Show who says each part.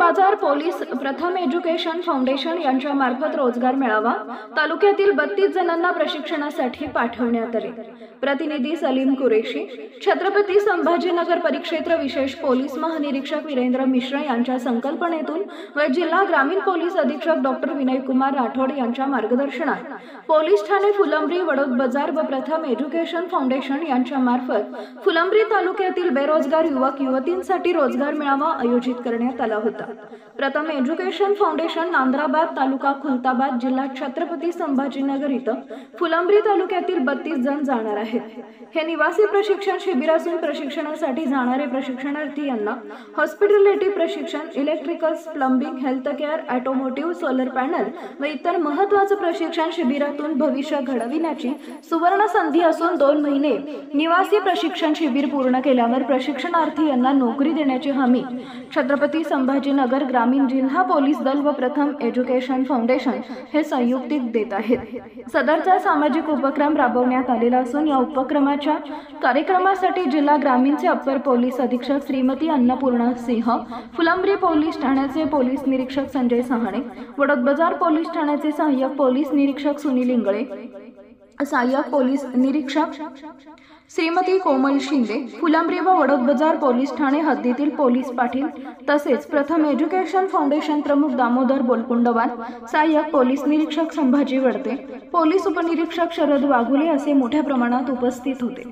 Speaker 1: बाजार पोलीस प्रथम education foundation यांच्या मार्फत रोजगार मेळावा तालुक्यातील 32 जणांना प्रशिक्षणासाठी पाठवण्यात आले। प्रतिनिधी सलीम कुरेशी। छत्रपती संभाजीनगर परिक्षेत्र विशेष पोलीस महानिरीक्षक वीरेंद्र मिश्रा यांच्या संकल्पनेतून व जिल्हा ग्रामीण पोलीस अधीक्षक डॉक्टर विनय कुमार राठोड यांच्या मार्गदर्शनात पोलीस ठाणे फुलंब्री वडोद बाजार व प्रथम एज्युकेशन फाउंडेशन यांच्या मार्फत फुलंब्री तालुक्यातील बेरोजगार युवक युवतींसाठी रोजगार मेळावा आयोजित करण्यात आला होता। प्रथम एज्युकेशन फाउंडेशन नांद्राबाद तालुका खुलताबाद जिल्हा छत्रपती संभाजीनगर इथं फुलंब्री तालुक्यातील 32 जण जाणार आहेत। हे निवासी प्रशिक्षण शिबिर असून प्रशिक्षणासाठी जाणारे प्रशिक्षणार्थी यांना हॉस्पिटॅलिटी प्रशिक्षण, electricals, plumbing, health care, automotive, solar panel व इतर महत्त्वाचे प्रशिक्षण शिबिरातून भविष्य घडविण्याची सुवर्ण संधी असून 2 महिने निवासी प्रशिक्षण शिबिर पूर्ण केल्यावर प्रशिक्षणार्थी यांना नोकरी देण्याची हमी छत्रपती संभाजीनगर ग्रामीण जिल्हा पोलीस दल व प्रथम एज्युकेशन फाउंडेशन हे संयुक्तिक देत आहेत। सदरचा सामाजिक उपक्रम राबवण्यात आलेला असून या उपक्रमाच्या कार्यक्रमासाठी जिल्हा ग्रामीणचे अप्पर पोलीस अधीक्षक श्रीमती अन्नपूर्णा सिंह, फुलंब्री पोलीस ठाण्याचे पोलीस निरीक्षक संजय सहाणे, वडोद बाजार पोलीस ठाण्याचे सहाय्यक पोलीस निरीक्षक सुनील इंगळे, सहाय्यक पोलीस निरीक्षक श्रीमती कोमल शिंदे, फुलंब्री व वडोद बाजार पोलीस ठाणे हद्दीतील पोलीस पाटील तसेच प्रथम एज्युकेशन फाउंडेशन प्रमुख दामोदर बोलकुंडवार, सहाय्यक पोलीस निरीक्षक संभाजी वडते, पोलीस उपनिरीक्षक शरद वाघुले असे मोठ्या प्रमाणात उपस्थित होते।